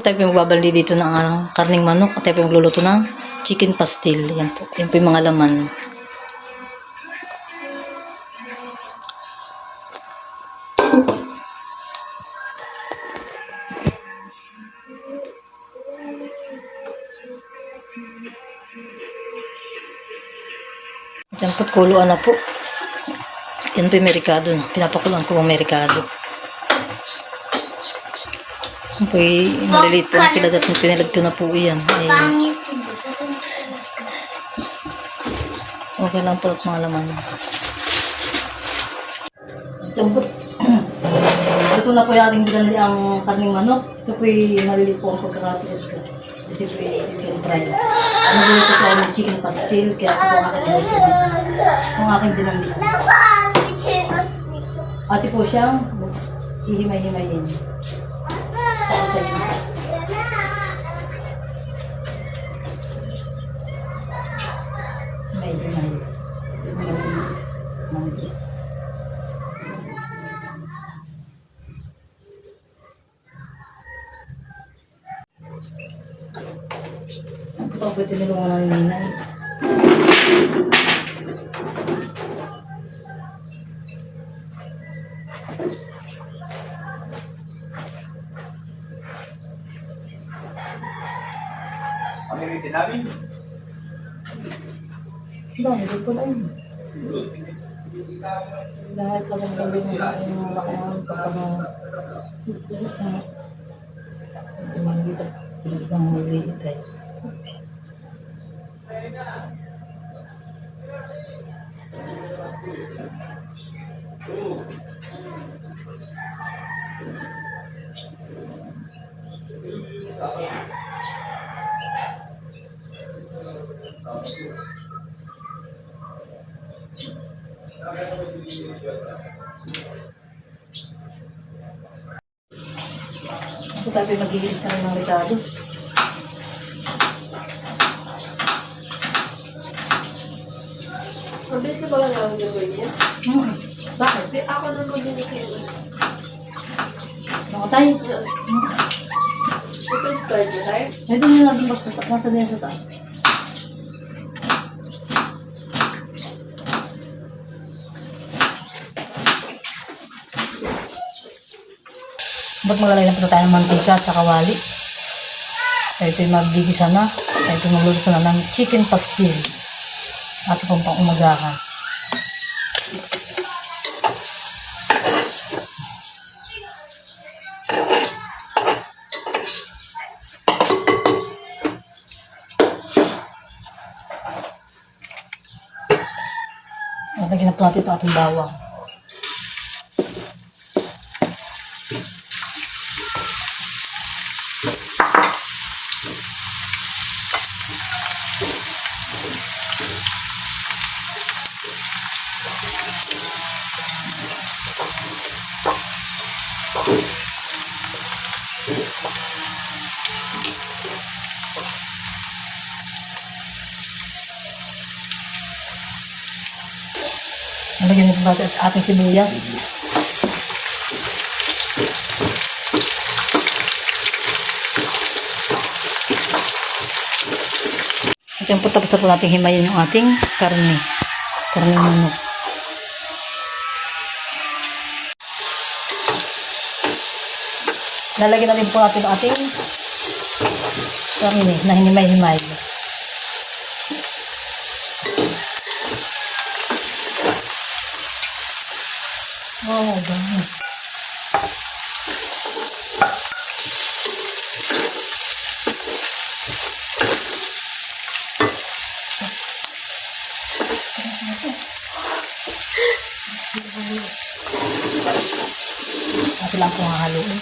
tayo po magbabali dito ng karning manok. At tayo po magluluto ng chicken pastil. Yan po. Yan po yung mga laman. Yan po, kuluan na po. Yan po yung merikado na. Pinapakuluan ko ang merikado. Yan po yung maliliit po ang kilad at pinilag ko na po yan. Ay, okay lang po at mga laman. Yan po. Ito na po yung ating ginali ang karning manok. Ito po yung maliliit po ang pagkakapilad ko. Kasi po yung fry. Nagluluto po ako ng chicken pastil. Kaya ito po ang aking ginali. Ang aking ginali. Ate po siyang ihimay-himayin. Pakatayin. Himay-himay. Manggis. Ito po tinulungan ng ninay. Ano yung tinabi? Dami po lang. Lahat pa ng gabi ng mga lakangan kapag mga talagang maliit ay. Ito tayo mag-iilis na rin ng Ricardo. Mabilis na ba lang ang gawin niya? Bakit? Ako na mo din kayo. Nakatay? Open start na tayo? Ay, doon na natin nasa niya sa taas. Ba't maglalagay na po tayo ng mantika at kawali? Tayo ito'y magbigisa na. Tayo ito'y magluluto na ng chicken pastil. At ito pang umagahan. Lagyan na po natin ito ating bawang. Lagyan na po natin ating sibuyas. At yan po, tapos na po natin himayin yung ating karne. Karne manok. Lalagyan na rin po natin ang ating karne na hinimay-himay. Oh, ganun. Ito lang po hahaluin.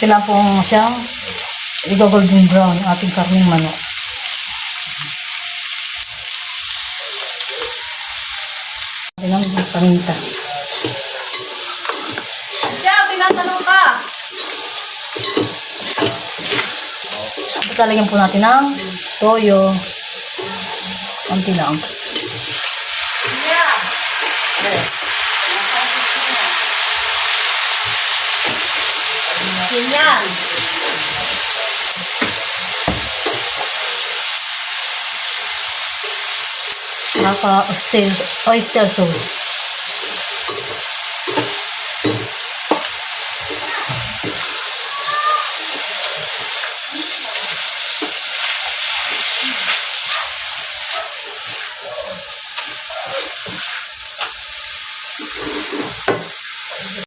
Kailangan po siyang i-golden brown ang ating karning manok. Kailangan paminta. Siya, tinatanong ka. Tapos lalagyan po natin ng toyo. Konti lang. Yan. Saka oyster sauce.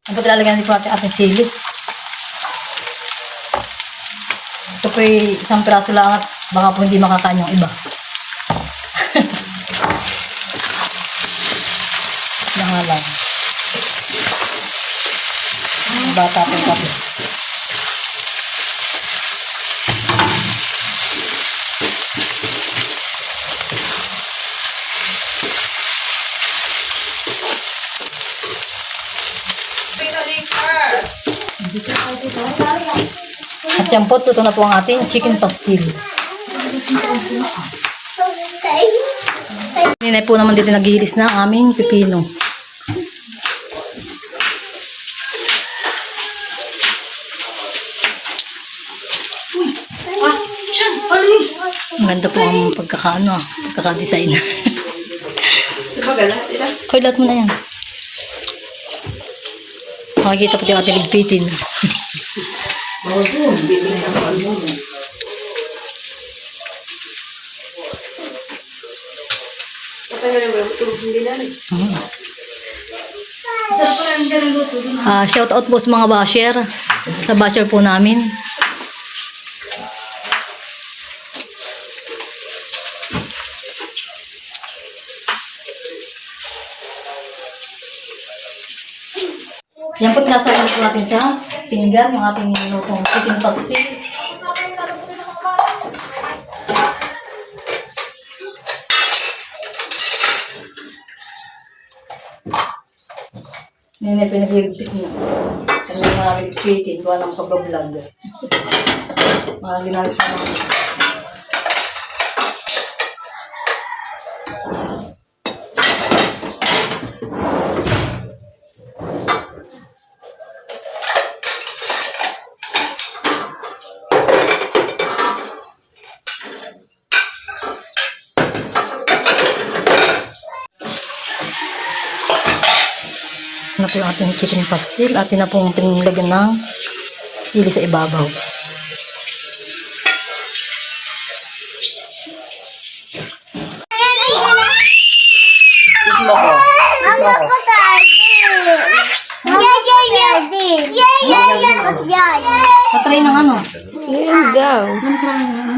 Ang lalagyan din po natin ating sili. Ito po isang piraso lang at baka po hindi makakain yung iba. Mga lang. Bata po kami. At yan po, tuto na po ang ating chicken pastil. Ninay po naman dito naghihilis na ang aming pipino. Maganda po ang pagkaka-design. Hoy, lahat mo na yan. Makikita pati yung ating ligpitin. Shout out po sa mga basher. Sa basher po namin. Yan po, nasabi po natin sa pinggan, yung ating nilutong chicken pastil. Yan na pinaghiripit mo. Kami mga hiripitin, gawa ng pagbablog. Mga ginamit sa mga. Na po yung ating chicken pastil. Atin na pong pinilagyan ng sili sa ibabaw. Patry ng ano? Yan daw.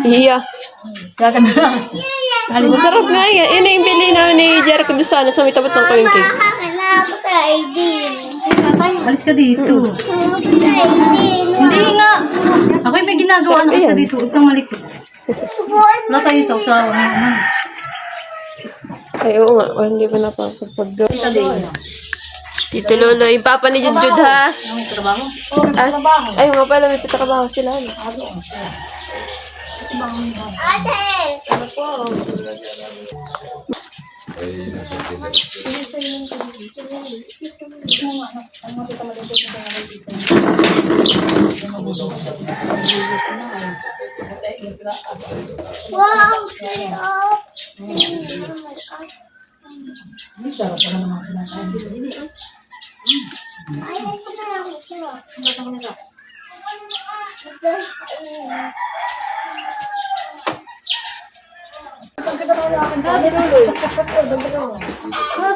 Iya. Kaya na lang. Masarap nga yan. Yun na yung bili namin ni Jericho doon sana sa may tapat ng kaming cakes. Alis ka dito. Hindi nga. Ako'y may ginagawa na kasi dito. Huwag kang malikot. Wala tayo sa usawa. Ay, oo nga. Oh, hindi pa napapagpagdaw. Kita din. Tito Lolo, yung papa ni Judjud ha. May trabaho? Ay, nga pala, may pitatrabaho sila. Ano?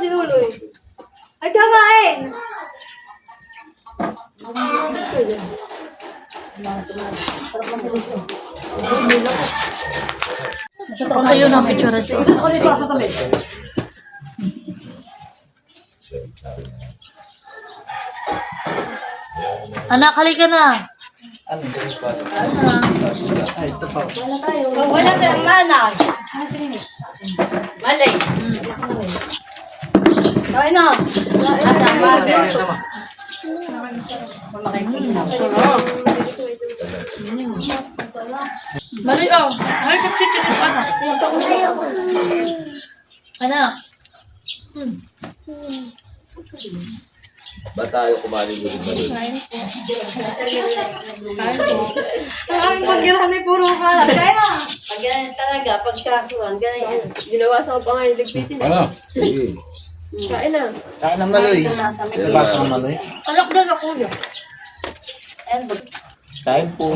Si Luloy. Ay, kamain! Ito yun ang picture ito. Anak, halika na. Wala tayong manag. Malay. Kain na. Mali oh. Ay, chicken pa na. Ano? Ba tayo kumali mo rin ba rin? Ang pagkiraan ay puro kalat. Kain na. Pag ganyan talaga, pagkakuhan, ganyan. Ginawasan ko pa nga yung ligpitin. Ano? Sige. Kain na. Kain ng maloy. Labas ng maloy. Alak na na kuya. Kain po.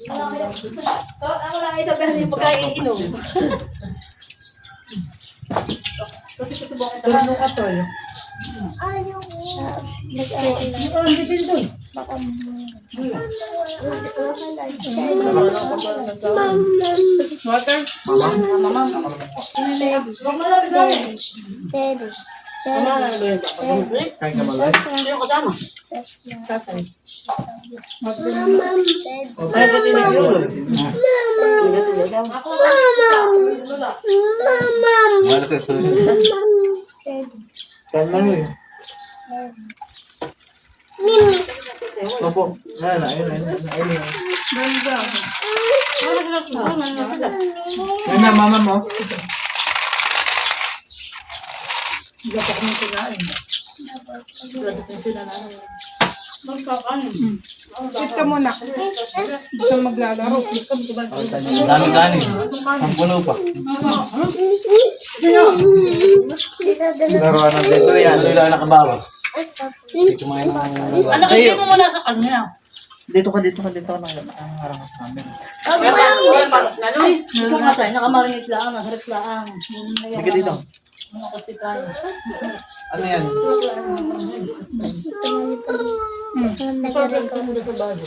Ako lang ay sabihan yung pagkain inom. Ano ka to? Water? Huwag mo lang bigayin. Kain ng maloy. Sino kasama? Ay, pati na yun. Wala sa school. Kain maloy. Opo. Ayun na, ayun na. Ayun na, mama mo. Eat ka muna. Gusto maglalaro. Dami kanin. Ang puno pa. Laruan ng dito yan. Ano lang nakabawas? Hindi kumain ng Anak, hindi mo muna sa kanya. Dito ka. Ang harangas namin. Ikaw nga tayo, nakamaringit lang, nasarap lang. Hindi ka dito. Ano kasi tayo? Ano yan? Lalo na kung Hindi tayo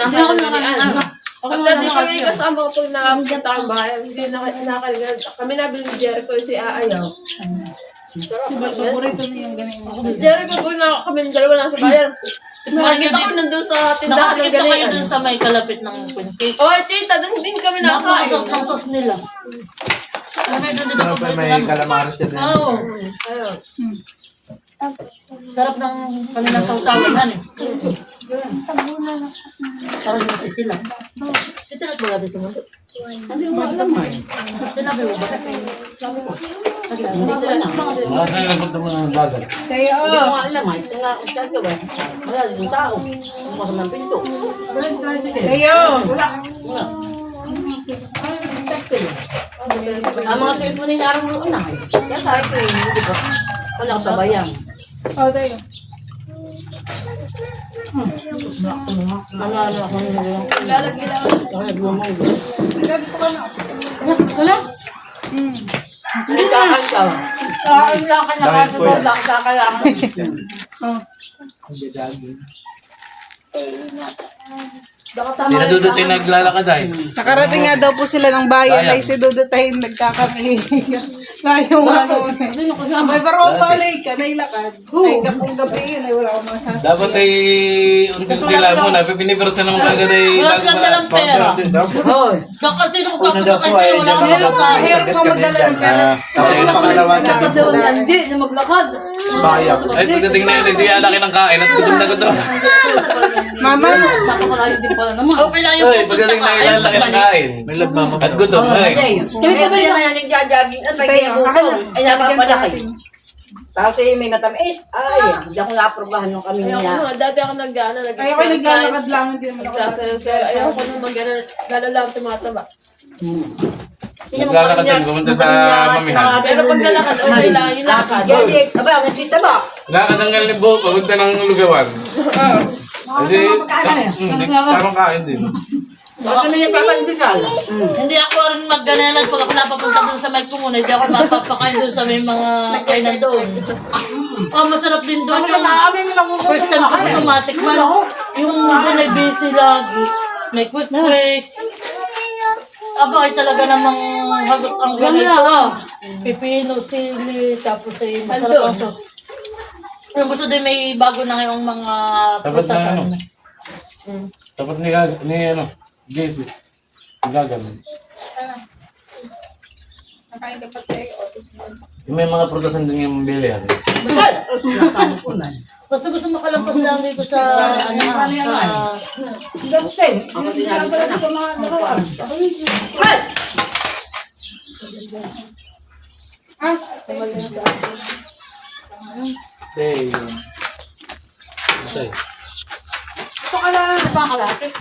Hindi ako nakakalimutan. Ako Pag nga dati naman kami kasama ko pag nakapunta ang bahay, hindi nakalimutan. Kami nabili ni Jericho si Aayaw. Paborito niya yung ganyan. Jericho ko na kami dalawa nasa bayan. Nakakita ko nandun sa tindahan ng Nakakita kayo galingan. dun sa may kalapit ng pancake. Oh, tita, dun din kami nakakain. Napakasok ng sauce nila. Kami doon din ako Ano pa may calamares dyan. Oo. Ayun. Sarap ng kanilang sausawan eh. Sarap yung city lang. City lang ba dito mo? Hindi mo alam eh. Sinabi mo ba? Kasi hindi ko alam. Mga sa'yo nagpunta mo ng dagat. Hindi ko alam, ay ito nga kung saan ka ba? Wala, yung tao. Bukas ng pinto. Wala. Ang mga sulit mo nila araw mo na. Kaya tayo ko yun, hindi ba? Wala ka tabayan. Ano ako nila lang. Lalagyan lang. Wala? Hindi ka ka. Wala ka na Dahil po yan. wala ka kailangan. Hindi daging. Sina Dudut yung naglalakad ay. Nakarating nga daw po sila ng bayan Sayang. ay si Dudutahin nagkakapihinga. Kayong ano. May barong palay ka, nailakad. Ay kapong gabi yun ay wala akong mga sasabihin. Dapat ay unti-unti lang muna. Pinipersa naman kagad ay Wala silang dalang pera. Hoy. Baka sino ko Una daw po papasok ay kasi wala dyan akong mga pera. Hirap ko magdala ng pera. Tapos yung pangalawa sa Dapat daw ni Andy na maglakad. bayan. Ay, pagdating na yun, hindi alaki ng kain at gutom na gutom. Mama, Nakakalayo din pala naman. Okay lang yung Ay, pagdating na yun, alaki ng kain. May love mama. At gutom, ay. Kami pa ba yan nagjajaging at may kinutong? Ay, napapalaki. Tapos eh, may matamis. Ay, hindi ako naaprubahan nung kami Ayoko niya. nga, dati ako nag-ano, ayaw ko naglalakad lang, hindi naman ako nagsasayaw. Ayoko nung mag-ano, lalo lang tumataba. Naglalakad din, pumunta sa mamihan. Pero pag nalakad, okay lang, yung lakad. Jadi, aba, nagkita ba? Nakakatanggal ni Bo, papunta ng lugawan. Hindi, sarong kain din. Baka kami nagpapansikal. Hindi ako rin mag-ganalan pag ako napapunta doon sa may kumuna. Hindi ako mapapakain doon sa may mga kainan doon. Masarap din doon yung first time ko automatic man. Yung doon ay busy lagi. May quick. Aba ay talaga namang hagot ang ganito. Pipino, sili, tapos ay masarap ang sauce. Yung gusto din may bago na ngayong mga Dapat na prutasan. ano? Dapat ni ano, Jesus. Gagamit. Nakain ka pa tayo. May mga prutasan din yung mabili. Basta gusto makalampas lang dito sa ano sa Dustin. Ako sinabi ka na. Okay. Okay. Ito ka lang. Ito ang kalapit.